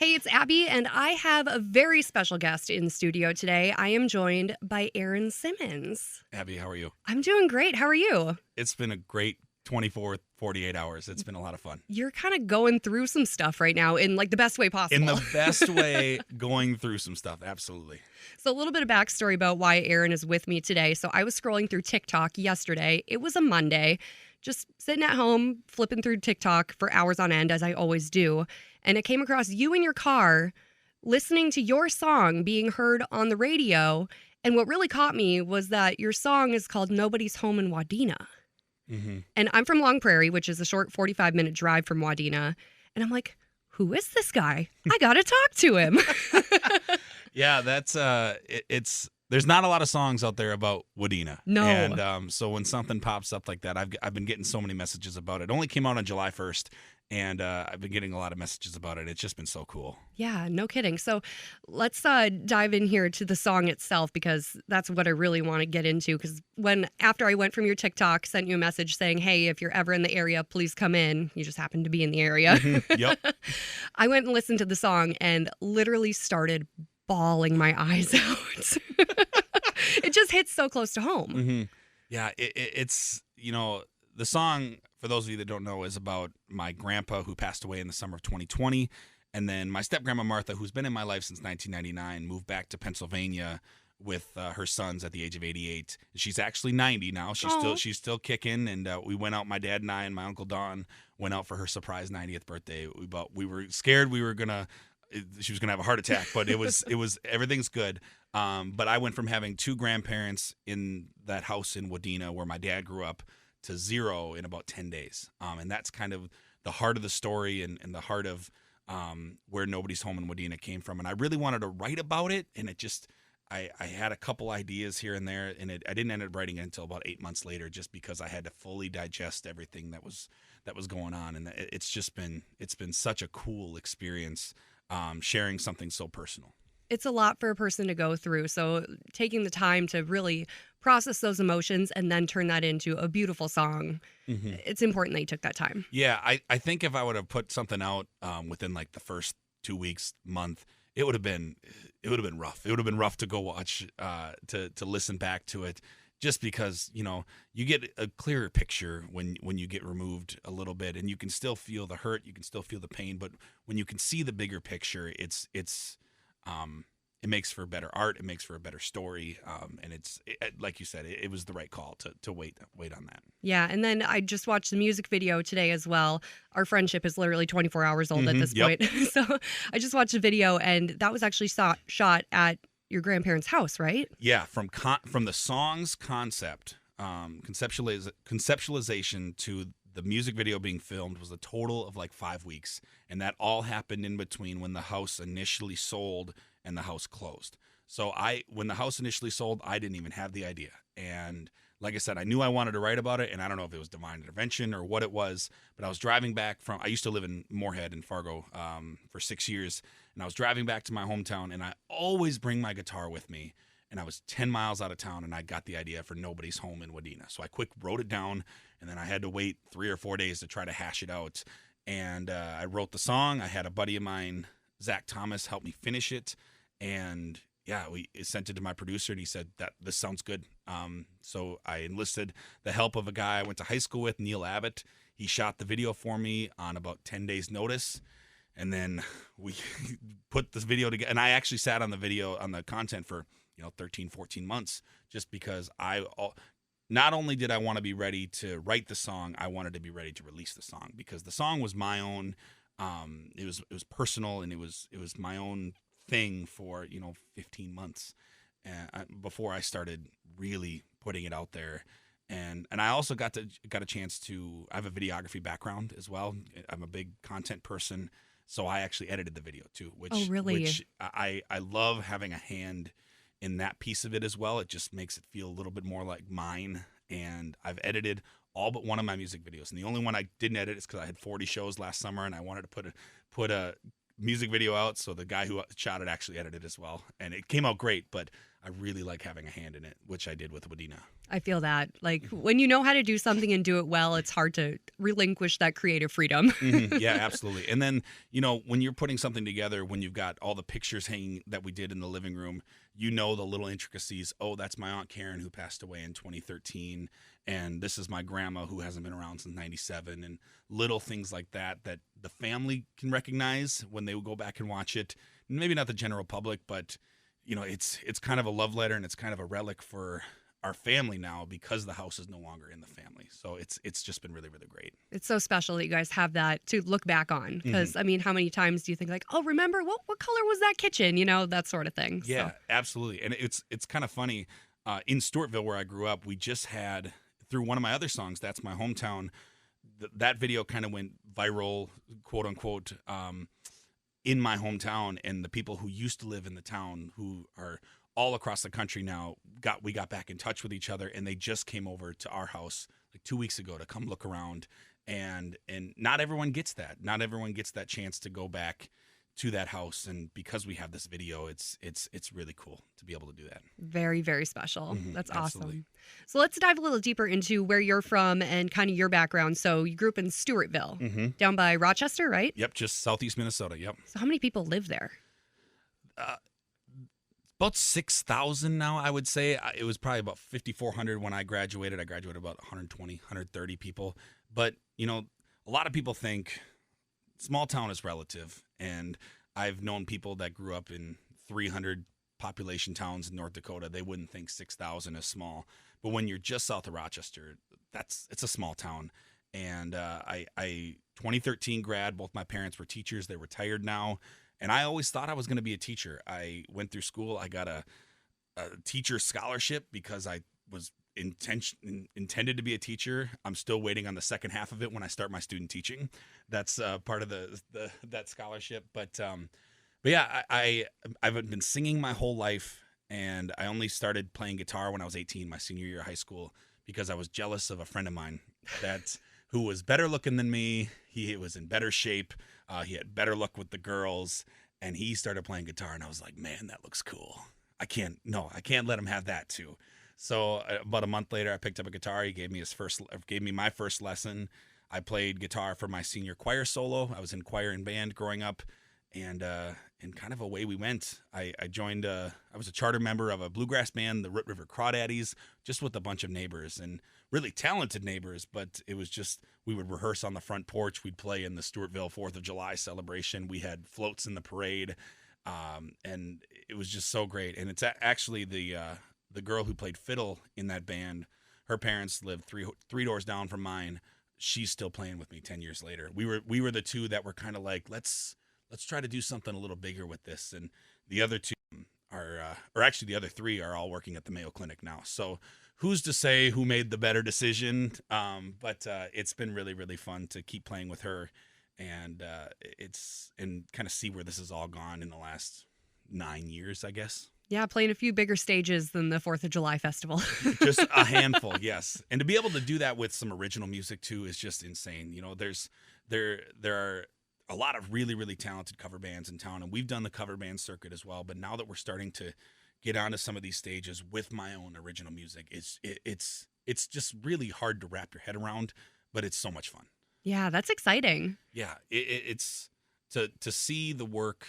Hey, it's Abby, and I have a very special guest in studio today. I am joined by Aaron Simmons. Abby, how are you? I'm doing great. How are you? It's been a great 24, 48 hours. It's been a lot of fun. You're kind of going through some stuff right now in like the best way possible. In the best way, going through some stuff. Absolutely. So a little bit of backstory about why Aaron is with me today. So I was scrolling through TikTok yesterday. It was a Monday, just sitting at home, flipping through TikTok for hours on end, as I always do. And I came across you in your car listening to your song being heard on the radio. And what really caught me was that your song is called Nobody's Home in Wadena. Mm-hmm. And I'm from Long Prairie, which is a short 45-minute drive from Wadena. And I'm like, who is this guy? I got to talk to him. Yeah, that's it's there's not a lot of songs out there about Wadena. No. And so when something pops up like that, I've been getting so many messages about it. It only came out on July 1st. And I've been getting a lot of messages about it. It's just been so cool. Yeah, no kidding. So let's dive in here to the song itself, because that's what I really want to get into. Because after I went from your TikTok, sent you a message saying, hey, if you're ever in the area, please come in. You just happened to be in the area. Mm-hmm. Yep. I went and listened to the song and literally started bawling my eyes out. It just hits so close to home. Mm-hmm. Yeah, it's, the song, for those of you that don't know, is about my grandpa who passed away in the summer of 2020. And then my step-grandma Martha, who's been in my life since 1999, moved back to Pennsylvania with her sons at the age of 88. She's actually 90 now. She's still kicking. And we went out, my dad and I and my Uncle Don went out for her surprise 90th birthday. We were scared she was gonna have a heart attack, but it was everything's good. But I went from having two grandparents in that house in Wadena where my dad grew up to zero in about 10 days. And that's kind of the heart of the story and the heart of where Nobody's Home in Wadena came from. And I really wanted to write about it, and it just, I had a couple ideas here and there, and I didn't end up writing it until about 8 months later, just because I had to fully digest everything that was going on. And it's been such a cool experience sharing something so personal. It's a lot for a person to go through. So taking the time to really process those emotions and then turn that into a beautiful song, mm-hmm. It's important that you took that time. Yeah, I think if I would have put something out within like the first 2 weeks, month, it would have been rough. It would have been rough to go watch, to listen back to it, just because, you get a clearer picture when you get removed a little bit, and you can still feel the hurt, you can still feel the pain, but when you can see the bigger picture, it makes for better art. It makes for a better story. And like you said, it was the right call to wait on that. Yeah. And then I just watched the music video today as well. Our friendship is literally 24 hours old at this point. So I just watched the video, and that was actually shot at your grandparents' house, right? Yeah. From the song's concept, conceptualization to the music video being filmed was a total of like 5 weeks. And that all happened in between when the house initially sold and the house closed. So when the house initially sold, I didn't even have the idea. And like I said, I knew I wanted to write about it, and I don't know if it was divine intervention or what it was, but I was driving back I used to live in Moorhead in Fargo for 6 years, and I was driving back to my hometown, and I always bring my guitar with me. And I was 10 miles out of town, and I got the idea for Nobody's Home in Wadena. So I quick wrote it down, and then I had to wait 3 or 4 days to try to hash it out. And I wrote the song. I had a buddy of mine, Zach Thomas, help me finish it. And yeah, we sent it to my producer, and he said that this sounds good. So I enlisted the help of a guy I went to high school with, Neil Abbott. He shot the video for me on about 10 days notice. And then we put this video together, and I actually sat on the content for 13, 14 months, just because not only did I want to be ready to write the song, I wanted to be ready to release the song, because the song was my own. It was personal, and it was my own thing for 15 months before I started really putting it out there. And I also got a chance to. I have a videography background as well. I'm a big content person, so I actually edited the video too. Oh, really? Which I love having a hand in that piece of it as well. It just makes it feel a little bit more like mine. And I've edited all but one of my music videos, and the only one I didn't edit is because I had 40 shows last summer, and I wanted to put a music video out, so the guy who shot it actually edited as well, and it came out great. But I really like having a hand in it, which I did with Wadena. I feel that. Like when you know how to do something and do it well, it's hard to relinquish that creative freedom. Yeah, absolutely. And then, when you're putting something together, when you've got all the pictures hanging that we did in the living room, the little intricacies. Oh, that's my Aunt Karen who passed away in 2013. And this is my grandma who hasn't been around since 97. And little things like that the family can recognize when they go back and watch it. Maybe not the general public, but, it's kind of a love letter, and it's kind of a relic for our family now because the house is no longer in the family. So it's just been really, really great. It's so special that you guys have that to look back on. Because, I mean, how many times do you think like, oh, remember what color was that kitchen? That sort of thing. Yeah, absolutely. And it's kind of funny. In Stewartville, where I grew up, we just had, through one of my other songs, That's My Hometown, that video kind of went viral, quote unquote, in my hometown. And the people who used to live in the town, who are all across the country now, we got back in touch with each other, and they just came over to our house like 2 weeks ago to come look around. And not everyone gets that. Not everyone gets that chance to go back to that house. And because we have this video, it's really cool to be able to do that. Very, very special. That's absolutely. awesome. So let's dive a little deeper into where you're from and kind of your background. So you grew up in Stewartville, down by Rochester, right? Yep, just southeast Minnesota. Yep. So how many people live there? About 6,000 now, I would say. It was probably about 5,400 when I graduated. I graduated about 120, 130 people. But, a lot of people think small town is relative. And I've known people that grew up in 300 population towns in North Dakota. They wouldn't think 6,000 is small. But when you're just south of Rochester, it's a small town. And I 2013 grad, both my parents were teachers. They're retired now. And I always thought I was going to be a teacher. I went through school. I got a teacher scholarship because I was intended to be a teacher. I'm still waiting on the second half of it when I start my student teaching. That's part of that scholarship. But yeah, I've been singing my whole life, and I only started playing guitar when I was 18, my senior year of high school, because I was jealous of a friend of mine who was better looking than me. He was in better shape. He had better luck with the girls, and he started playing guitar, and I was like, man, that looks cool. I can't let him have that too. So about a month later, I picked up a guitar. He gave me my first lesson. I played guitar for my senior choir solo. I was in choir and band growing up, and kind of away we went. I joined. I was a charter member of a bluegrass band, the Root River Crawdaddies, just with a bunch of neighbors and really talented neighbors. But it was just, we would rehearse on the front porch. We'd play in the Stewartville 4th of July celebration. We had floats in the parade, and it was just so great. And it's actually the girl who played fiddle in that band. Her parents lived three doors down from mine. She's still playing with me 10 years later. We were the two that were kind of like, let's try to do something a little bigger with this. And the other two the other three are all working at the Mayo Clinic now. So who's to say who made the better decision? But it's been really, really fun to keep playing with her, and kind of see where this has all gone in the last 9 years, I guess. Yeah, playing a few bigger stages than the 4th of July festival. Just a handful, yes. And to be able to do that with some original music too is just insane. There are a lot of really, really talented cover bands in town, and we've done the cover band circuit as well. But now that we're starting to get onto some of these stages with my own original music, it's just really hard to wrap your head around, but it's so much fun. Yeah, that's exciting. Yeah, it's to see the work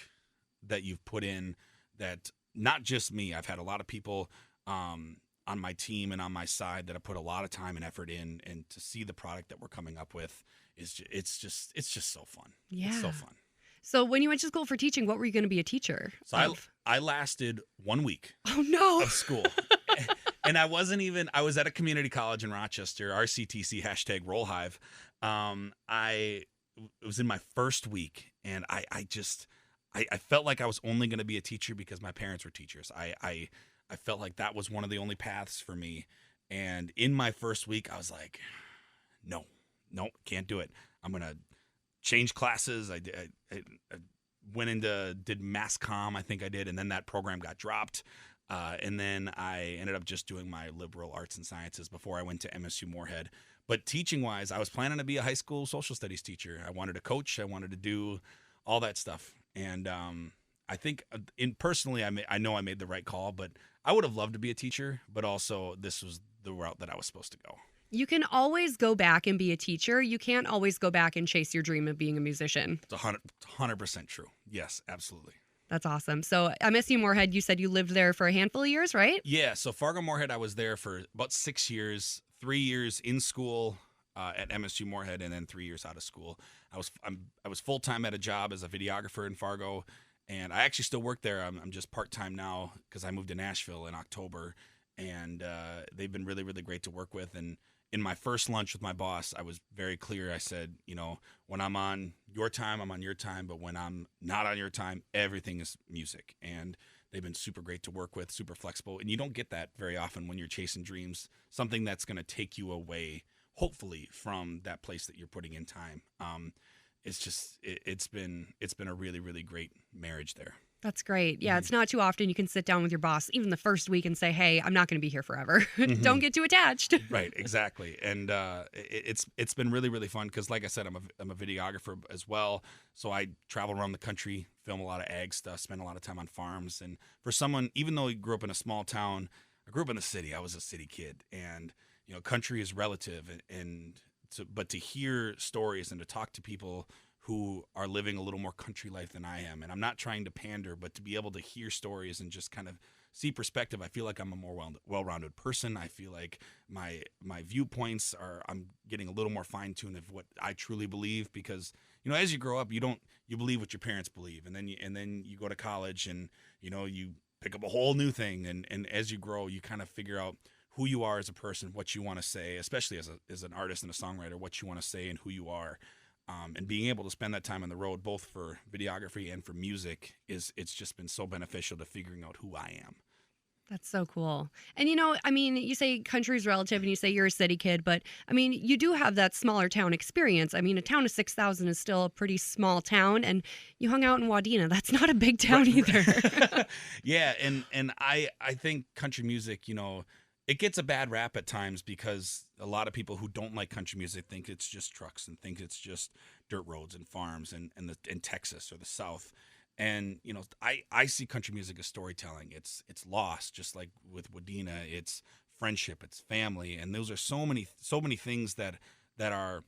that you've put in, that not just me. I've had a lot of people on my team and on my side that have put a lot of time and effort in, and to see the product that we're coming up with it's just so fun. Yeah. It's so fun. So when you went to school for teaching, what were you going to be a teacher of? I lasted 1 week. Oh, no. Of school. And I was at a community college in Rochester, RCTC, #RollHive. It was in my first week, and I felt like I was only going to be a teacher because my parents were teachers. I felt like that was one of the only paths for me. And in my first week, I was like, no, can't do it. I'm going to change classes. I did mass comm, I think I did, and then that program got dropped. And then I ended up just doing my liberal arts and sciences before I went to MSU Moorhead. But teaching-wise, I was planning to be a high school social studies teacher. I wanted to coach. I wanted to do all that stuff. And I think personally, I know I made the right call, but I would have loved to be a teacher, but also this was the route that I was supposed to go. You can always go back and be a teacher. You can't always go back and chase your dream of being a musician. It's 100% true. Yes, absolutely. That's awesome. So MSU Moorhead, you said you lived there for a handful of years, right? Yeah, so Fargo Moorhead, I was there for about 6 years, 3 years in school at MSU Moorhead, and then 3 years out of school. I was full time at a job as a videographer in Fargo, and I actually still work there. I'm just part time now because I moved to Nashville in October, and they've been really, really great to work with. And in my first lunch with my boss, I was very clear. I said, when I'm on your time, I'm on your time. But when I'm not on your time, everything is music. And they've been super great to work with, super flexible. And you don't get that very often when you're chasing dreams, something that's going to take you away, hopefully, from that place that you're putting in time. It's been a really, really great marriage there. That's great. Yeah, it's not too often you can sit down with your boss, even the first week, and say, hey, I'm not going to be here forever. Don't get too attached. Right, exactly. And it's been really, really fun because, like I said, I'm a videographer as well. So I travel around the country, film a lot of ag stuff, spend a lot of time on farms. And for someone, even though he grew up in a small town, I grew up in the city. I was a city kid. And, country is relative. But to hear stories and to talk to people who are living a little more country life than I am. And I'm not trying to pander, but to be able to hear stories and just kind of see perspective, I feel like I'm a more well-rounded person. I feel like my viewpoints I'm getting a little more fine-tuned of what I truly believe because, as you grow up, you believe what your parents believe. And then you go to college and, you pick up a whole new thing. And as you grow, you kind of figure out who you are as a person, what you want to say, especially as an artist and a songwriter, what you want to say and who you are. And being able to spend that time on the road, both for videography and for music, it's just been so beneficial to figuring out who I am. That's so cool. And, you say country's relative and you say you're a city kid, but, you do have that smaller town experience. A town of 6,000 is still a pretty small town, and you hung out in Wadena. That's not a big town either. Yeah, and I think country music, it gets a bad rap at times because a lot of people who don't like country music think it's just trucks and think it's just dirt roads and farms and in Texas or the South. And, I see country music as storytelling. It's lost, just like with Wadena. It's friendship, it's family. And those are so many things that are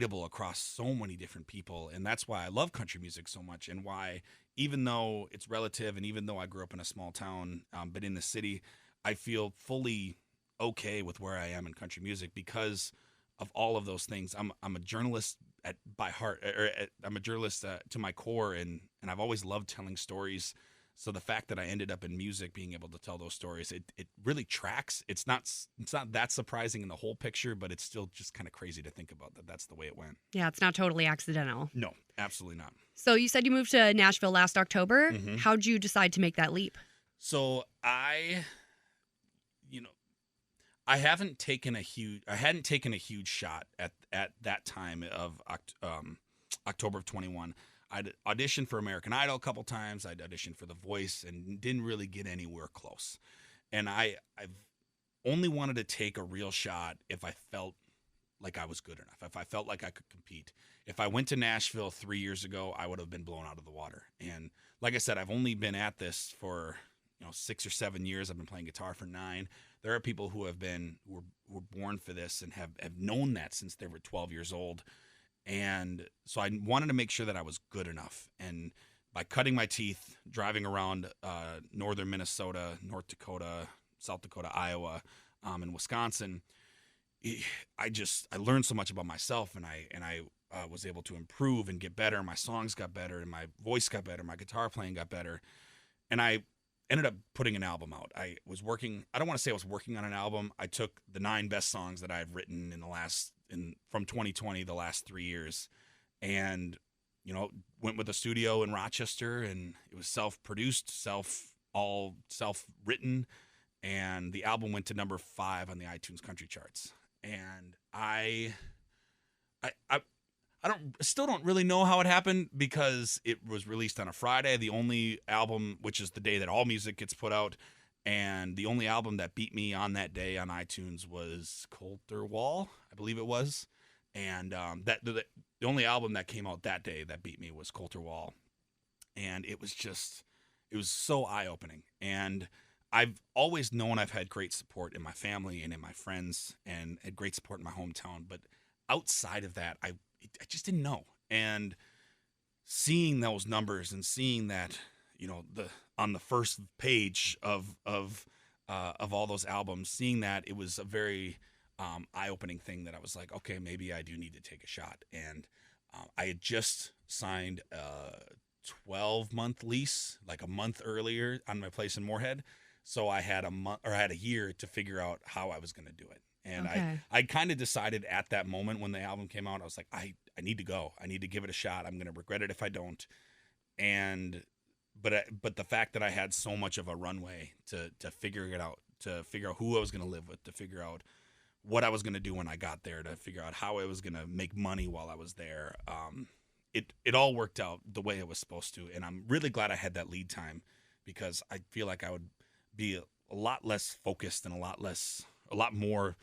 relatable across so many different people. And that's why I love country music so much and why, even though it's relative and even though I grew up in a small town, but in the city, I feel fully okay with where I am in country music because of all of those things. I'm a journalist by heart, I'm a journalist to my core, and I've always loved telling stories. So the fact that I ended up in music, being able to tell those stories, it really tracks. It's not that surprising in the whole picture, but it's still just kind of crazy to think about that that's the way it went. Yeah, it's not totally accidental. No, absolutely not. So you said you moved to Nashville last October. Mm-hmm. How'd you decide to make that leap? So I hadn't taken a huge shot at that time of October of 21. I'd auditioned for American Idol a couple times. I'd auditioned for The Voice and didn't really get anywhere close. And I've only wanted to take a real shot if I felt like I was good enough, if I felt like I could compete. If I went to Nashville 3 years ago, I would have been blown out of the water. And like I said, I've only been at this for 6 or 7 years. I've been playing guitar for 9. There are people who were born for this and have known that since they were 12 years old. And so I wanted to make sure that I was good enough. And by cutting my teeth, driving around northern Minnesota, North Dakota, South Dakota, Iowa, and Wisconsin, I learned so much about myself, and I was able to improve and get better. My songs got better, and my voice got better. My guitar playing got better, and I ended up putting an album out. I don't want to say I was working on an album. I took the 9 best songs that I've written from 2020, the last 3 years, and went with a studio in Rochester, and it was self-produced, self-written, and the album went to number 5 on the iTunes country charts. And I still don't really know how it happened because it was released on a Friday, the only album, which is the day that all music gets put out. And the only album that beat me on that day on iTunes was Coulter Wall, I believe it was. And the only album that came out that day that beat me was Coulter Wall. and it was so eye-opening. And I've always known I've had great support in my family and in my friends, and had great support in my hometown. But outside of that, I just didn't know. And seeing those numbers and seeing that, the on the first page of all those albums, seeing that, it was a very eye-opening thing that I was like, okay, maybe I do need to take a shot. And I had just signed a 12-month lease, like a month earlier, on my place in Moorhead. So I had a year to figure out how I was going to do it. And Okay. I kind of decided at that moment when the album came out, I was like, I need to go. I need to give it a shot. I'm going to regret it if I don't. And but the fact that I had so much of a runway to figure it out, to figure out who I was going to live with, to figure out what I was going to do when I got there, to figure out how I was going to make money while I was there. It all worked out the way it was supposed to. And I'm really glad I had that lead time, because I feel like I would be a lot less focused and a lot more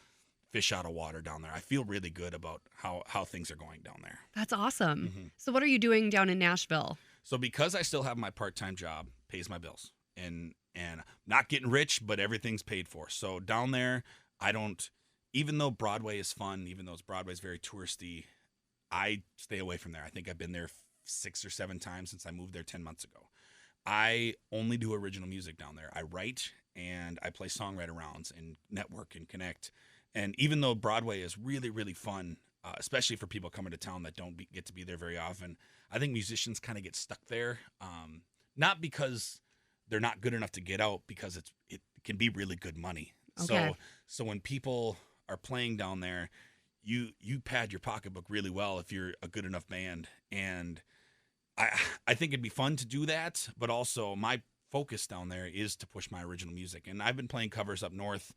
fish out of water down there. I feel really good about how things are going down there. That's awesome. Mhm. So what are you doing down in Nashville? So because I still have my part-time job, pays my bills, and not getting rich, but everything's paid for. So down there, I don't, even though Broadway is fun, even though Broadway's very touristy, I stay away from there. I think I've been there 6 or 7 times since I moved there 10 months ago. I only do original music down there. I write and I play songwriter rounds and network and connect. And even though Broadway is really, really fun, especially for people coming to town that don't get to be there very often, I think musicians kind of get stuck there. Not because they're not good enough to get out, because it can be really good money. Okay. So when people are playing down there, you pad your pocketbook really well if you're a good enough band. And I think it'd be fun to do that, but also my focus down there is to push my original music. And I've been playing covers up north,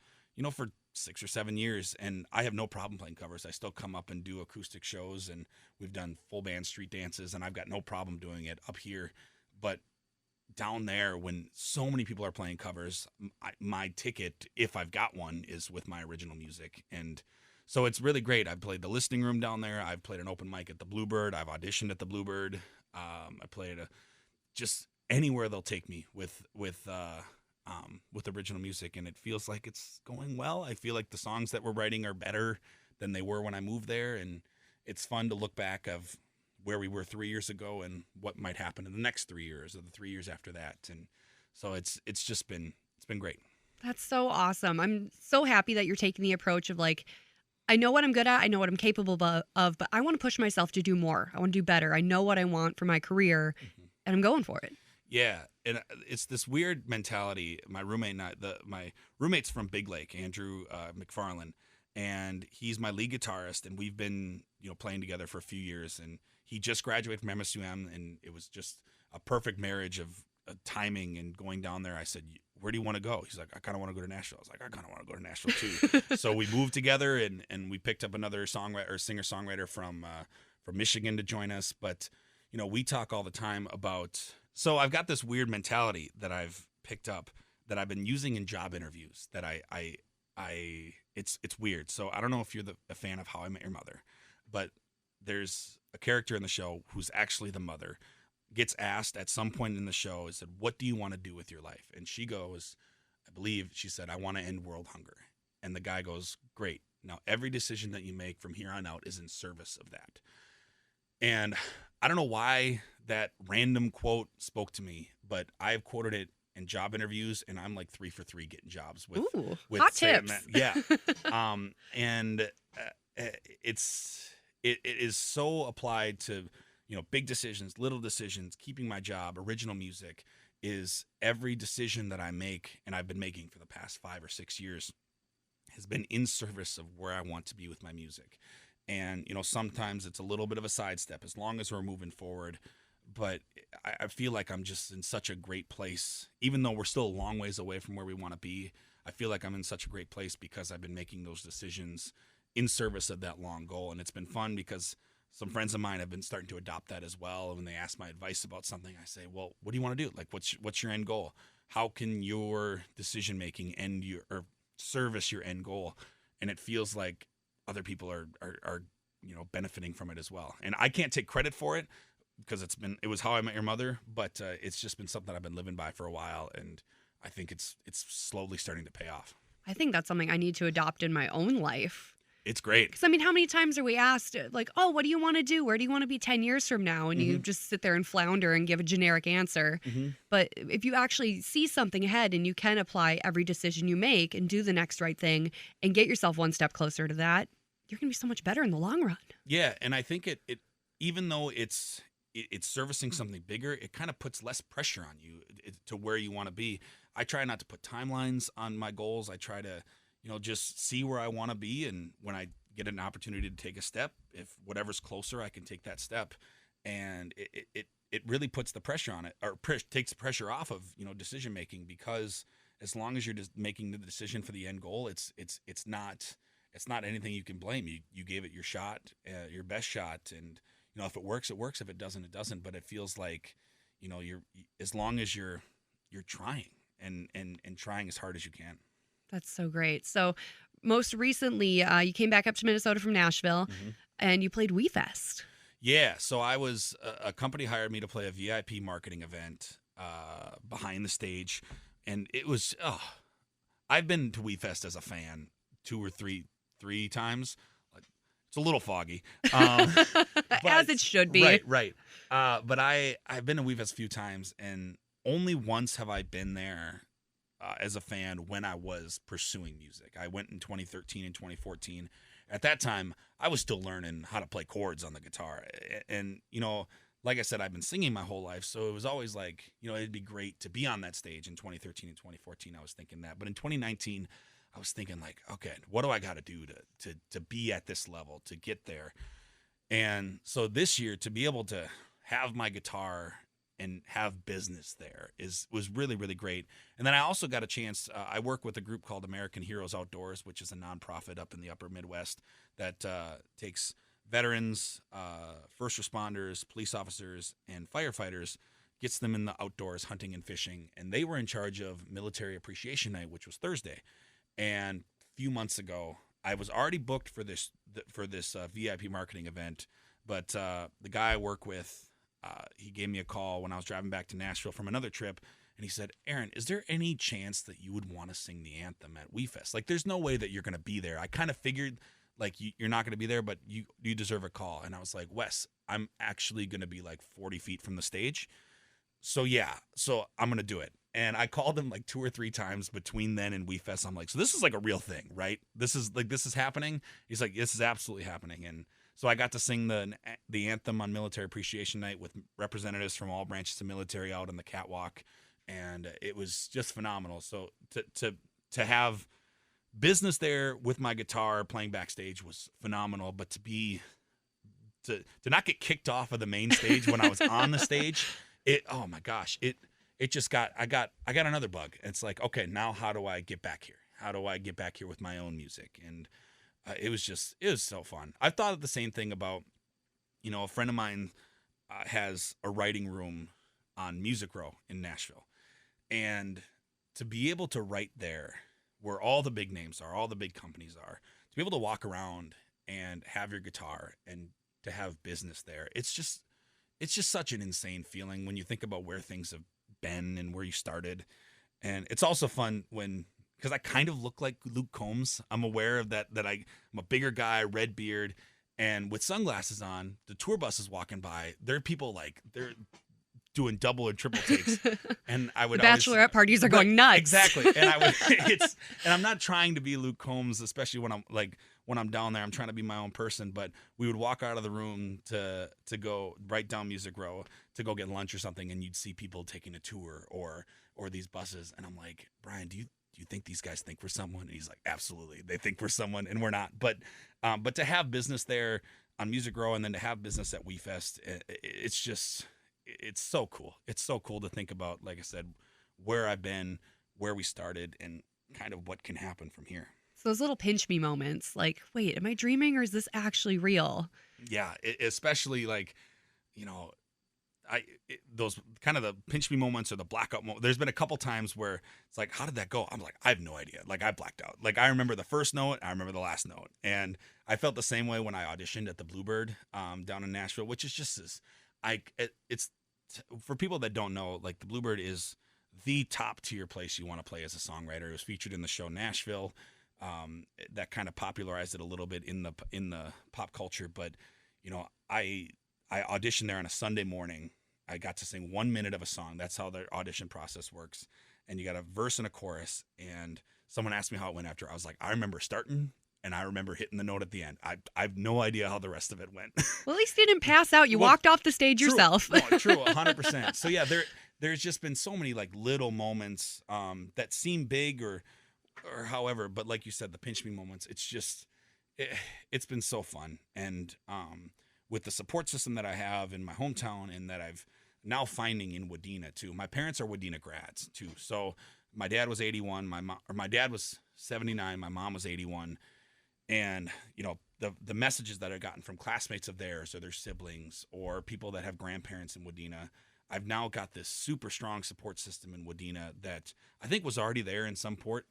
for 6 or 7 years, and I have no problem playing covers. I still come up and do acoustic shows, and we've done full band street dances, and I've got no problem doing it up here. But down there, when so many people are playing covers, my ticket, if I've got one, is with my original music. And so it's really great. I've played the listening room down there. I've played an open mic at the Bluebird. I've auditioned at the Bluebird. I played just anywhere they'll take me with original music, and it feels like it's going well. I feel like the songs that we're writing are better than they were when I moved there, and it's fun to look back of where we were 3 years ago and what might happen in the next 3 years or the 3 years after that. And so it's been great. That's so awesome. I'm so happy that you're taking the approach of like, I know what I'm good at, I know what I'm capable of, but I want to push myself to do more. I want to do better. I know what I want for my career, and I'm going for it. Yeah, and it's this weird mentality. My roommate and my roommate's from Big Lake, Andrew McFarland, and he's my lead guitarist, and we've been playing together for a few years. And he just graduated from MSUM, and it was just a perfect marriage of timing and going down there. I said, "Where do you want to go?" He's like, "I kind of want to go to Nashville." I was like, "I kind of want to go to Nashville too." So we moved together, and we picked up another singer-songwriter from Michigan to join us. But we talk all the time about. So I've got this weird mentality that I've picked up that I've been using in job interviews. That it's weird. So I don't know if you're a fan of How I Met Your Mother, but there's a character in the show who's actually the mother, gets asked at some point in the show, I said, "What do you want to do with your life?" And she goes, I believe she said, "I want to end world hunger." And the guy goes, "Great. Now every decision that you make from here on out is in service of that." And I don't know why that random quote spoke to me, but I've quoted it in job interviews, and I'm like 3 for 3 getting jobs with hot saying tips. that. Yeah. And it is so applied to big decisions, little decisions, keeping my job, original music. Is every decision that I make, and I've been making for the past 5 or 6 years, has been in service of where I want to be with my music. And sometimes it's a little bit of a sidestep as long as we're moving forward. But I feel like I'm just in such a great place, even though we're still a long ways away from where we want to be. I feel like I'm in such a great place because I've been making those decisions in service of that long goal. And it's been fun because some friends of mine have been starting to adopt that as well. And when they ask my advice about something, I say, "Well, what do you want to do? Like, what's your end goal? How can your decision making or service your end goal?" And it feels like other people are benefiting from it as well. And I can't take credit for it, because it was How I Met Your Mother, but it's just been something I've been living by for a while, and I think it's slowly starting to pay off. I think that's something I need to adopt in my own life. It's great. Because, I mean, how many times are we asked, like, oh, what do you want to do? Where do you want to be 10 years from now? And you just sit there and flounder and give a generic answer. But if you actually see something ahead and you can apply every decision you make and do the next right thing and get yourself one step closer to that, you're going to be so much better in the long run. Yeah, and I think it even though it's servicing something bigger, it kind of puts less pressure on you to where you want to be. I try not to put timelines on my goals. I try to, just see where I want to be, and when I get an opportunity to take a step, if whatever's closer, I can take that step, and it really puts the pressure on it, or takes the pressure off of decision making, because as long as you're just making the decision for the end goal, it's not anything you can blame. You gave it your shot, your best shot, and if it works, it works. If it doesn't, it doesn't. But it feels like you're as long as you're trying and trying as hard as you can. That's so great. So most recently, you came back up to Minnesota from Nashville, and you played WeFest. Yeah, so I was a company hired me to play a VIP marketing event behind the stage, and it was I've been to WeFest as a fan 2 or 3 times. It's a little foggy, as it should be. Right. But I've been to WeFest a few times, and only once have I been there as a fan when I was pursuing music. I went in 2013 and 2014. At that time, I was still learning how to play chords on the guitar. And, like I said, I've been singing my whole life. So it was always like, it'd be great to be on that stage in 2013 and 2014. I was thinking that. But in 2019, I was thinking like, okay, what do I got to do to be at this level, to get there? And so this year, to be able to have my guitar and have business there was really, really great. And then I also got a chance, I work with a group called American Heroes Outdoors, which is a nonprofit up in the upper Midwest that takes veterans, first responders, police officers, and firefighters, gets them in the outdoors hunting and fishing. And they were in charge of Military Appreciation Night, which was Thursday. And a few months ago, I was already booked for this VIP marketing event, but the guy I work with, he gave me a call when I was driving back to Nashville from another trip, and he said, "Aaron, is there any chance that you would want to sing the anthem at WeFest? Like, there's no way that you're going to be there. I kind of figured, like, you're not going to be there, but you deserve a call." And I was like, "Wes, I'm actually going to be like 40 feet from the stage. So I'm going to do it." And I called him like 2 or 3 times between then and WeFest. I'm like, "So this is like a real thing, right? This is happening?" He's like, "This is absolutely happening." And so I got to sing the anthem on Military Appreciation Night with representatives from all branches of military out on the catwalk, and it was just phenomenal. So to have business there with my guitar playing backstage was phenomenal, but to not get kicked off of the main stage when I was on the stage, oh my gosh, it just I got another bug. It's like, okay, now how do I get back here? How do I get back here with my own music? And it was so fun. I've thought of the same thing about, a friend of mine has a writing room on Music Row in Nashville. And to be able to write there where all the big names are, all the big companies are, to be able to walk around and have your guitar and to have business there, it's just such an insane feeling when you think about where things have been and where you started. And it's also fun because I kind of look like Luke Combs. I'm aware of that I'm a bigger guy, red beard, and with sunglasses on, the tour bus is walking by. There are people they're doing double and triple takes. And I would the bachelorette parties are going nuts. Exactly. And and I'm not trying to be Luke Combs, especially when I'm down there. I'm trying to be my own person, but we would walk out of the room to go right down Music Row to go get lunch or something, and you'd see people taking a tour or these buses, and I'm like, "Brian, do you think these guys think we're someone?" And he's like, "Absolutely, they think we're someone, and we're not." But to have business there on Music Row, and then to have business at WeFest, it's so cool. It's so cool to think about, like I said, where I've been, where we started, and kind of what can happen from here. So those little pinch me moments, like, wait, am I dreaming or is this actually real? Yeah, especially like, those kind of the pinch me moments or the blackout moments. There's been a couple times where it's like, how did that go? I'm like, I have no idea. Like, I blacked out. Like, I remember the first note, I remember the last note. And I felt the same way when I auditioned at the Bluebird down in Nashville, which is just this it's for people that don't know, like the Bluebird is the top tier place you want to play as a songwriter. It was featured in the show Nashville. That kind of popularized it a little bit in the pop culture. But I auditioned there on a Sunday morning. I got to sing 1 minute of a song. That's how the audition process works. And you got a verse and a chorus. And someone asked me how it went after. I was like, I remember starting and I remember hitting the note at the end. I have no idea how the rest of it went. Well, at least you didn't pass out. You walked off the stage true. yourself. No, true, 100%. So yeah, there's just been so many like little moments that seem big or however, but like you said, the pinch me moments. It's been so fun, and with the support system that I have in my hometown and that I've now finding in Wadena too. My parents are Wadena grads too. So my dad was 81, my dad was 79, my mom was 81. And, the messages that I've gotten from classmates of theirs or their siblings or people that have grandparents in Wadena, I've now got this super strong support system in Wadena that I think was already there in some part,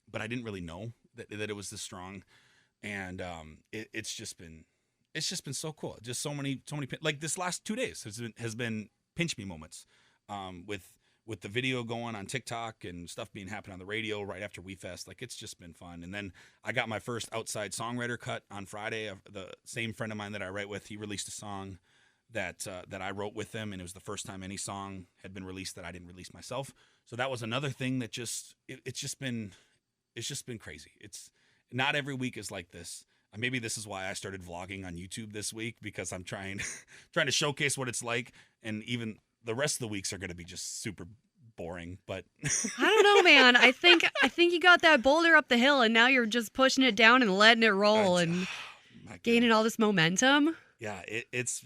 but I didn't really know that it was this strong. And it's just been so cool. Just so many like this last 2 days has been pinch me moments with the video going on TikTok and stuff being happening on the radio right after WeFest. Like, it's just been fun. And then I got my first outside songwriter cut on Friday. The same friend of mine that I write with, he released a song that I wrote with him, and it was the first time any song had been released that I didn't release myself. So that was another thing that it's just been crazy. It's not every week is like this. Maybe this is why I started vlogging on YouTube this week, because I'm trying to showcase what it's like, and even the rest of the weeks are going to be just super boring. But I don't know, man. I think you got that boulder up the hill, and now you're just pushing it down and letting it roll and gaining all this momentum. Yeah, it's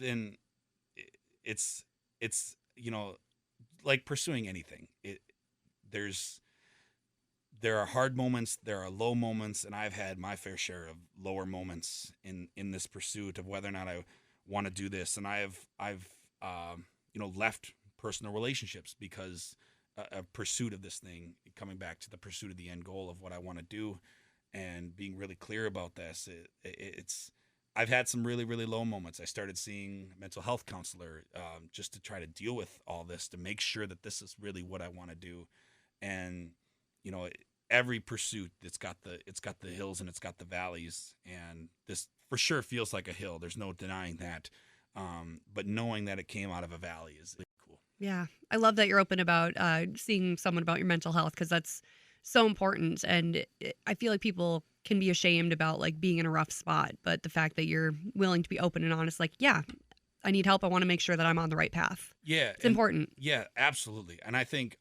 like pursuing anything. There are hard moments, there are low moments, and I've had my fair share of lower moments in this pursuit of whether or not I want to do this. And I've left personal relationships because a pursuit of this thing, coming back to the pursuit of the end goal of what I want to do, and being really clear about this. I've had some really, really low moments. I started seeing a mental health counselor just to try to deal with all this, to make sure that this is really what I want to do. And every pursuit, it's got the hills and it's got the valleys, and this for sure feels like a hill. There's no denying that. But knowing that it came out of a valley is really cool. Yeah, I love that you're open about seeing someone about your mental health, because that's so important. And I feel like people can be ashamed about like being in a rough spot, but the fact that you're willing to be open and honest, like, yeah, I need help. I want to make sure that I'm on the right path. Yeah, it's important. Yeah, absolutely. And I think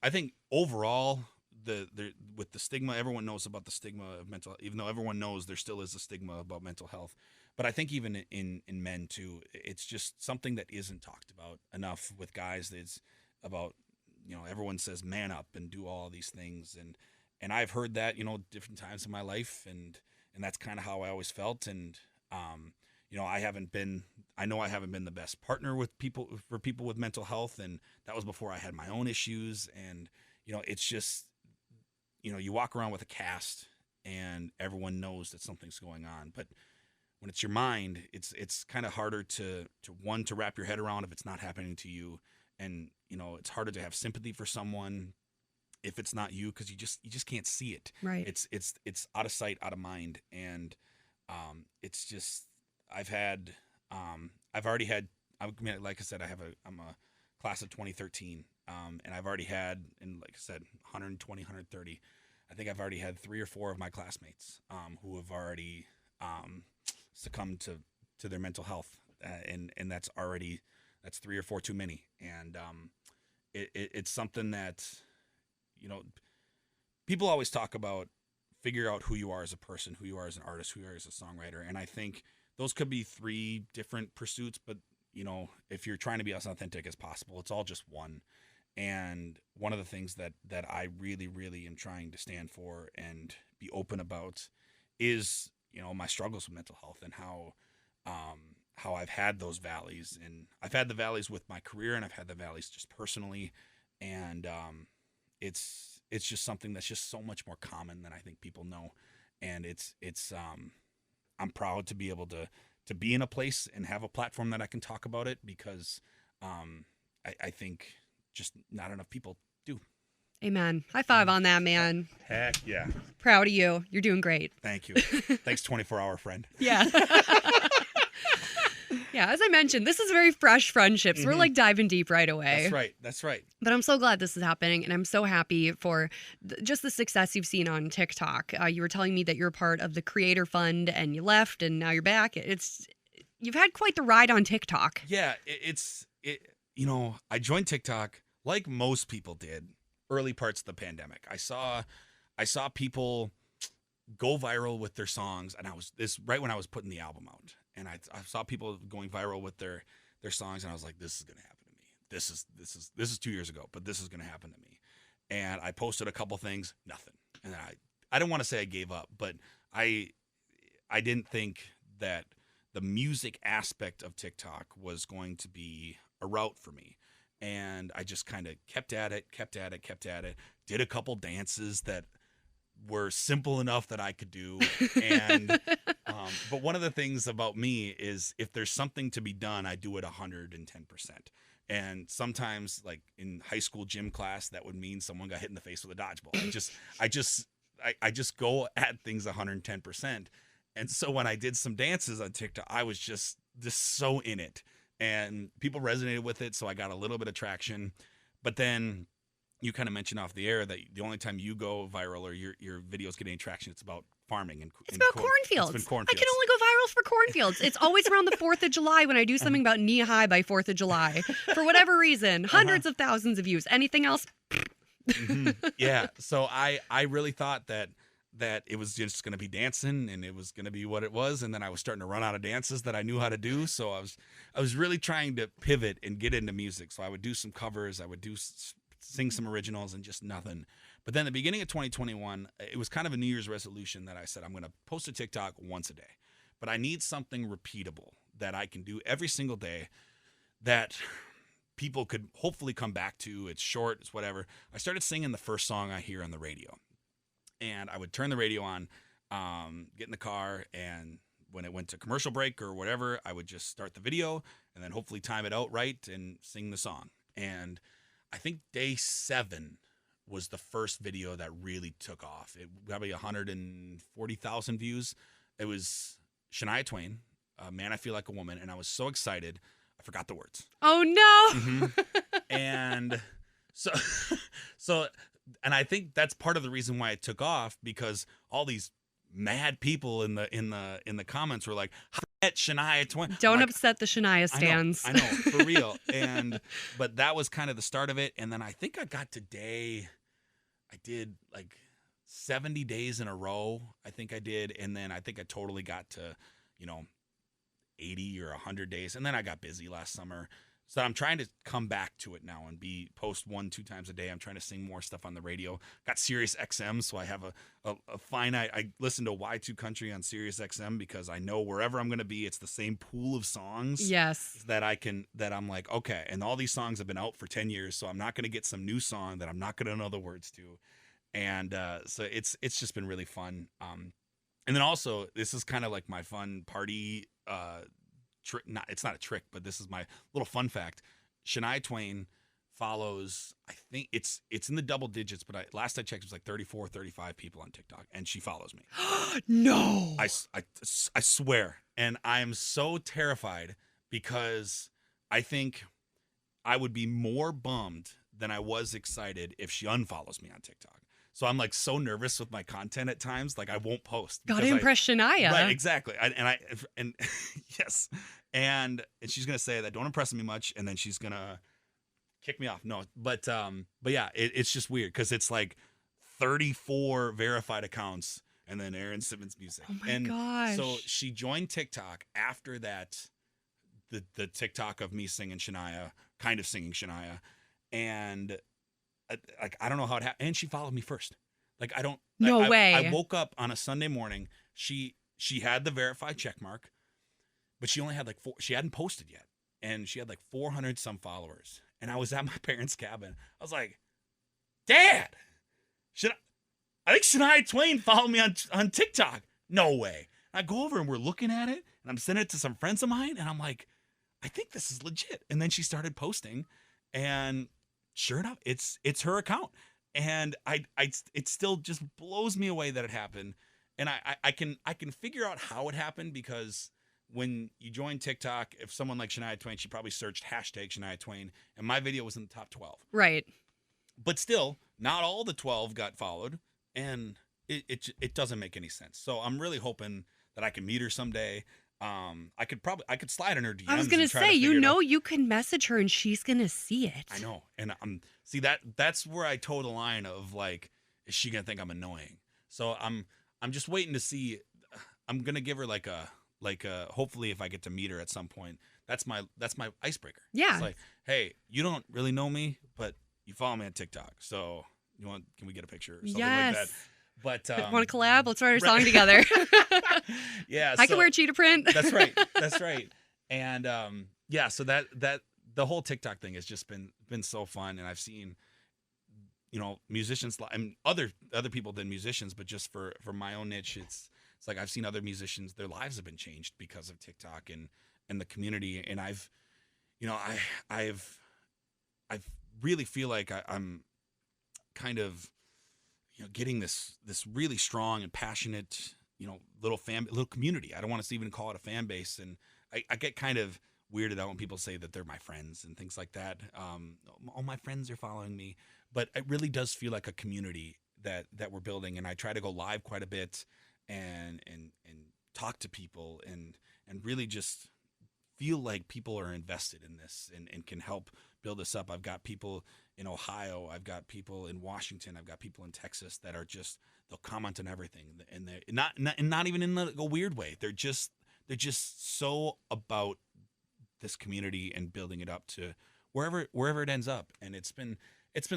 overall, with the stigma, everyone knows about the stigma of mental, even though everyone knows there still is a stigma about mental health. But I think even in men too, it's just something that isn't talked about enough with guys. It's about, everyone says man up and do all these things, and I've heard that different times in my life, and that's kind of how I always felt. And I haven't been the best partner with people with mental health, and that was before I had my own issues. And it's just you walk around with a cast and everyone knows that something's going on, but when it's your mind, it's kind of harder to wrap your head around if it's not happening to you. And it's harder to have sympathy for someone if it's not you, because you just can't see it. Right. It's out of sight, out of mind. And it's just like I said, I'm a class of 2013, and I've already had, and like I said, 120, 130. I think I've already had 3 or 4 of my classmates who have already succumbed to their mental health, and that's 3 or 4 too many. And it's something that people always talk about. Figure out who you are as a person, who you are as an artist, who you are as a songwriter. And I think those could be 3 different pursuits, but if you're trying to be as authentic as possible, it's all just one. And one of the things that I really, really am trying to stand for and be open about is, my struggles with mental health, and how I've had those valleys. And I've had the valleys with my career, and I've had the valleys just personally. And it's just something that's just so much more common than I think people know. And I'm proud to be able to to be in a place and have a platform that I can talk about it, because I think just not enough people do. Amen. High five on that, man. Heck yeah. Proud of you. You're doing great. Thank you. Thanks, 24-hour friend. Yeah. Yeah, as I mentioned, this is very fresh friendships. We're like diving deep right away. That's right. That's right. But I'm so glad this is happening, and I'm so happy for just the success you've seen on TikTok. You were telling me that you're part of the Creator Fund, and you left, and now you're back. You've had quite the ride on TikTok. Yeah, I joined TikTok like most people did early parts of the pandemic. I saw people go viral with their songs, and right when I was putting the album out, and I saw people going viral with their songs, and I was like, this is gonna happen to me. This is 2 years ago, but this is gonna happen to me. And I posted a couple things, nothing, and I don't want to say I gave up, but I didn't think that the music aspect of TikTok was going to be a route for me. And I just kind of kept at it, did a couple dances that were simple enough that I could do. And but one of the things about me is if there's something to be done, I do it 110%. And sometimes, like in high school gym class, that would mean someone got hit in the face with a dodgeball. I just go at things 110%. And so when I did some dances on TikTok, I was just so in it, and people resonated with it. So I got a little bit of traction. But then you kind of mentioned off the air that the only time you go viral or your videos get any traction, it's about farming. It's about cornfields. It's been cornfields. I can only go viral for cornfields. It's always around the 4th of July when I do something about knee high by 4th of July. For whatever reason, hundreds of thousands of views. Anything else? Yeah. So I really thought that it was just going to be dancing, and it was going to be what it was. And then I was starting to run out of dances that I knew how to do. So I was really trying to pivot and get into music. So I would do some covers, I would sing some originals, and just nothing. But then the beginning of 2021, it was kind of a New Year's resolution that I said, I'm going to post a TikTok once a day, but I need something repeatable that I can do every single day that people could hopefully come back to. It's short, it's whatever. I started singing the first song I hear on the radio. And I would turn the radio on, get in the car, and when it went to commercial break or whatever, I would just start the video and then hopefully time it out right and sing the song. And I think day 7 was the first video that really took off. It probably 140,000 views. It was Shania Twain, Man, I Feel Like a Woman, and I was so excited, I forgot the words. Oh, no. Mm-hmm. And so... And I think that's part of the reason why it took off, because all these mad people in the comments were like, Shania Twain. Don't upset the Shania stans. I know, for real. But that was kind of the start of it. And then I think I did like 70 days in a row. I think I did. And then I think I totally got to, 80 or 100 days. And then I got busy last summer. So I'm trying to come back to it now and post 1-2 times a day. I'm trying to sing more stuff on the radio. Got Sirius XM, so I have a finite. I listen to Y2 Country on Sirius XM because I know wherever I'm going to be, it's the same pool of songs. Yes. That I'm like, okay. And all these songs have been out for 10 years, so I'm not going to get some new song that I'm not going to know the words to. And so it's just been really fun. And then also, this is kind of like my fun party trick. It's not a trick, but this is my little fun fact. Shania Twain follows, I think it's in the double digits, but last I checked, it was like 34, 35 people on TikTok, and she follows me. No. I swear. And I'm so terrified because I think I would be more bummed than I was excited if she unfollows me on TikTok. So I'm like so nervous with my content at times, like I won't post. Gotta impress Shania. Right, exactly. And yes. And she's gonna say that don't impress me much, and then she's gonna kick me off. No, but yeah, it's just weird because it's like 34 verified accounts and then Aaron Simmons music. Oh my gosh. So she joined TikTok after that, the TikTok of me singing Shania, kind of singing Shania, and like I don't know how it happened, and she followed me first. Like I don't. No way. I woke up on a Sunday morning. She had the verified check mark, but she only had like 4. She hadn't posted yet, and she had like 400 some followers. And I was at my parents' cabin. I was like, Dad, I think Shania Twain followed me on TikTok. No way. I go over and we're looking at it, and I'm sending it to some friends of mine, and I'm like, I think this is legit. And then she started posting, and sure enough, it's her account. And it still just blows me away that it happened. And I can figure out how it happened, because when you join TikTok, if someone like Shania Twain, she probably searched hashtag Shania Twain, and my video was in the top 12. Right. But still, not all the 12 got followed, and it doesn't make any sense. So I'm really hoping that I can meet her someday. I could slide in her DMs. I was gonna say, you can message her and she's gonna see it. I know, and see that's where I toe the line of like, is she gonna think I'm annoying? So I'm just waiting to see. I'm gonna give her like a hopefully if I get to meet her at some point, that's my icebreaker. Yeah. It's like, hey, you don't really know me, but you follow me on TikTok, so can we get a picture or something like that? But want to collab? Let's write our song together. Yeah, I can wear cheetah print. That's right. That's right. And yeah, so that the whole TikTok thing has just been so fun, and I've seen musicians and other people than musicians, but just for my own niche, it's like I've seen other musicians, their lives have been changed because of TikTok and the community, and I've really feel like I'm kind of getting this really strong and passionate little community. I don't want to even call it a fan base, and I get kind of weirded out when people say that they're my friends and things like that. All my friends are following me, but it really does feel like a community that we're building. And I try to go live quite a bit and talk to people and really just feel like people are invested in this and can help build this up. I've got people in Ohio, I've got people in Washington, I've got people in Texas that are just, they'll comment on everything, and they're not even in a weird way. They're just so about this community and building it up to wherever it ends up. And it's been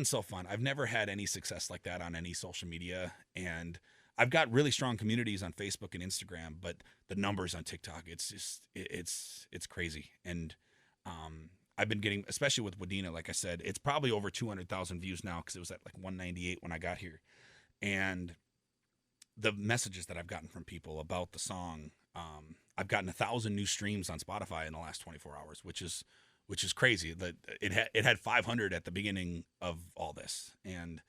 so fun. I've never had any success like that on any social media, and I've got really strong communities on Facebook and Instagram, but the numbers on TikTok, it's just it's crazy. And I've been getting, especially with Wadena, like I said, it's probably over 200,000 views now, because it was at like 198 when I got here. And the messages that I've gotten from people about the song, I've gotten 1,000 new streams on Spotify in the last 24 hours, which is crazy. That it had 500 at the beginning of all this, and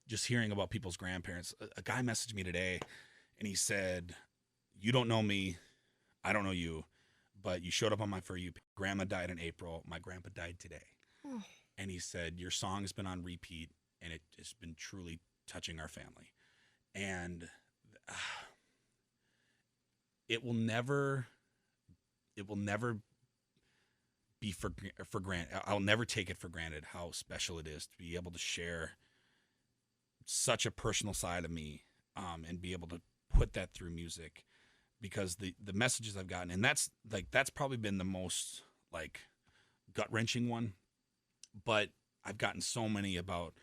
just hearing about people's grandparents. A guy messaged me today, and he said, "You don't know me, I don't know you, but you showed up on my For You. Grandma died in April. My grandpa died today." Oh. And he said, "Your song has been on repeat, and it has been truly touching our family." And it will never be for granted. I'll never take it for granted how special it is to be able to share such a personal side of me, and be able to put that through music, because the messages I've gotten, and that's probably been the most like gut-wrenching one, but I've gotten so many about,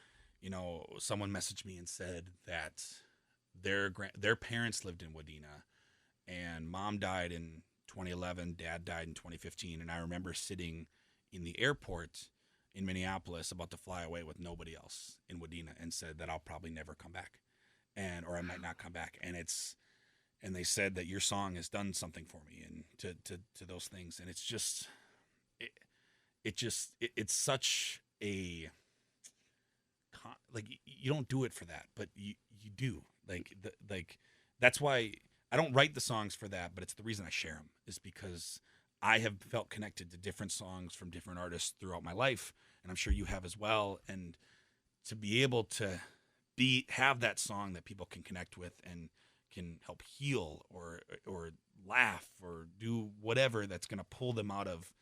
someone messaged me and said that their parents lived in Wadena, and mom died in 2011, dad died in 2015, and I remember sitting in the airport in Minneapolis about to fly away with nobody else in Wadena, and said that I'll probably never come back, or I might not come back. And they said that your song has done something for me, and to those things. And it's just, it's such a, like, you don't do it for that, but you do. Like that's why I don't write the songs for that, but it's the reason I share them, is because I have felt connected to different songs from different artists throughout my life, and I'm sure you have as well. And to be able to have that song that people can connect with and can help heal or laugh or do whatever that's going to pull them out of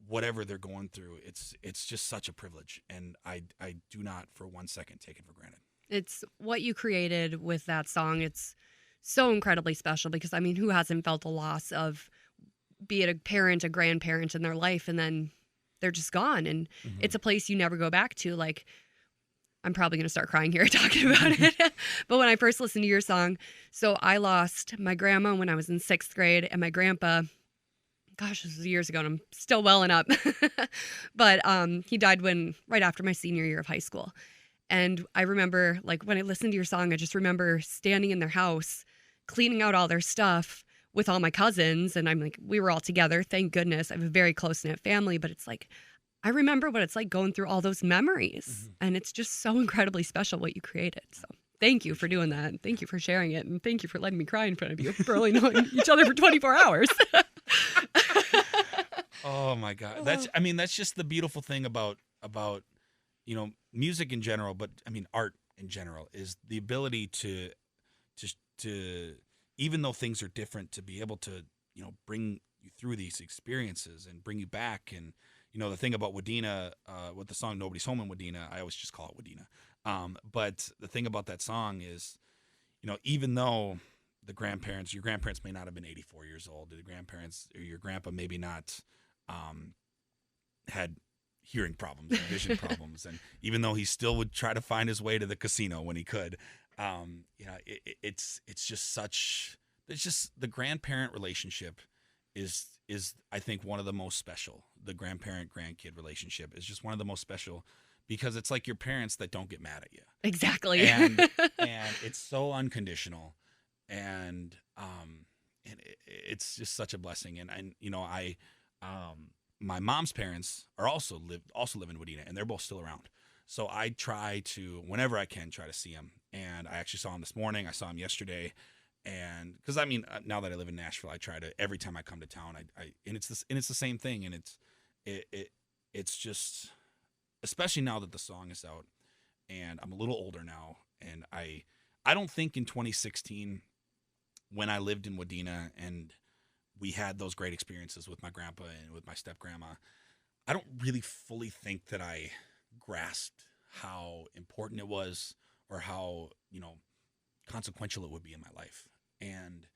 whatever they're going through, it's just such a privilege, and I do not for 1 second take it for granted. It's what you created with that song. It's so incredibly special, because I mean, who hasn't felt the loss of, be it a parent, a grandparent in their life, and then they're just gone, and it's a place you never go back to. Like, I'm probably going to start crying here talking about it. But when I first listened to your song, so I lost my grandma when I was in 6th grade, and my grandpa, gosh, this was years ago, and I'm still welling up. But he died right after my senior year of high school. And I remember, like, when I listened to your song, I just remember standing in their house cleaning out all their stuff with all my cousins. And I'm like, we were all together. Thank goodness. I have a very close knit family, but it's like, I remember what it's like going through all those memories. And it's just so incredibly special what you created. So thank you for doing that. Thank you for sharing it. And thank you for letting me cry in front of you for only knowing each other for 24 hours. Oh my God. That's just the beautiful thing about, music in general, but I mean, art in general is the ability to, even though things are different, to be able to, bring you through these experiences and bring you back. And, the thing about Wadena, with the song Nobody's Home in Wadena, I always just call it Wadena. But the thing about that song is, even though your grandparents may not have been 84 years old, the grandparents or your grandpa maybe not had hearing problems and vision problems, and even though he still would try to find his way to the casino when he could, it's just the grandparent relationship is I think one of the most special. The grandparent grandkid relationship is just one of the most special because it's like your parents that don't get mad at you. Exactly. And it's so unconditional, and it's just such a blessing. And my mom's parents are also live in Wadena, and they're both still around. So I try to, whenever I can, try to see them. And I actually saw him this morning. I saw him yesterday. And because now that I live in Nashville, I try to, every time I come to town, and it's the same thing. And it's just, especially now that the song is out and I'm a little older now. And I don't think in 2016, when I lived in Wadena and we had those great experiences with my grandpa and with my step grandma, I don't really fully think that I grasped how important it was or how, consequential it would be in my life. And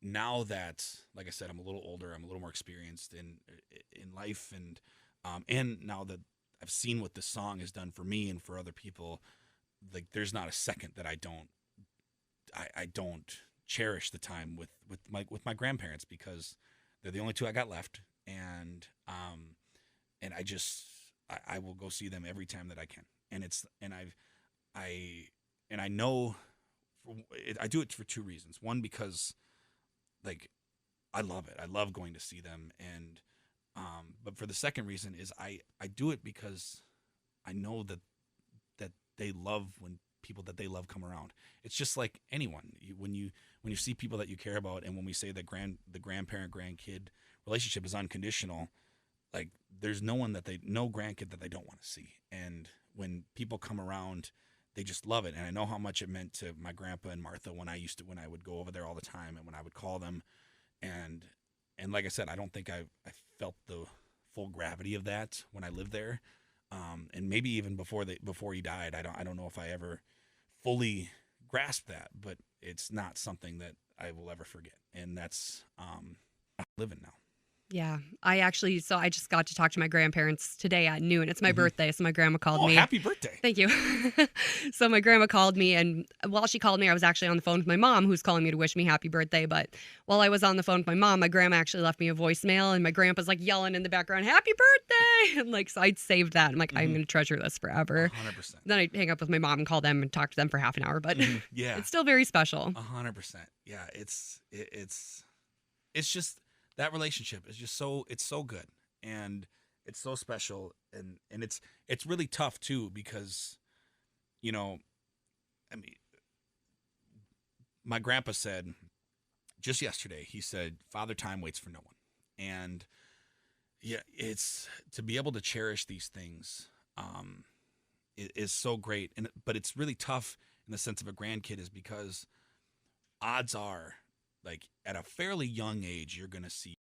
now that, like I said, I'm a little older, I'm a little more experienced in life, and now that I've seen what this song has done for me and for other people, like there's not a second that I don't cherish the time with my grandparents, because they're the only two I got left, and I will go see them every time that I can, and I know I do it for two reasons. One, because like I love it. I love going to see them, and but for the second reason is I do it because I know that they love when people that they love come around. It's just like anyone. When you see people that you care about, and when we say that the grandparent grandkid relationship is unconditional, like there's no grandkid that they don't want to see. And when people come around, they just love it. And I know how much it meant to my grandpa and Martha when I would go over there all the time, and when I would call them, and like I said, I don't think I felt the full gravity of that when I lived there. And maybe even before he died, I don't know if I ever fully grasped that, but it's not something that I will ever forget. And that's I'm living now. Yeah, I just got to talk to my grandparents today at noon. It's my birthday, so my grandma called me. Oh, happy birthday. Thank you. So my grandma called me, and while she called me, I was actually on the phone with my mom, who's calling me to wish me happy birthday. But while I was on the phone with my mom, my grandma actually left me a voicemail, and my grandpa's like yelling in the background, "Happy birthday!" And like, so I'd saved that. I'm like, I'm going to treasure this forever. 100%. Then I'd hang up with my mom and call them and talk to them for half an hour, but yeah, it's still very special. 100%. Yeah, it's just, that relationship is just it's so good, and it's so special, and it's really tough too, because my grandpa said just yesterday, he said, "Father Time waits for no one." And yeah, it's to be able to cherish these things is so great, but it's really tough in the sense of a grandkid, is because odds are, like at a fairly young age, you're going to see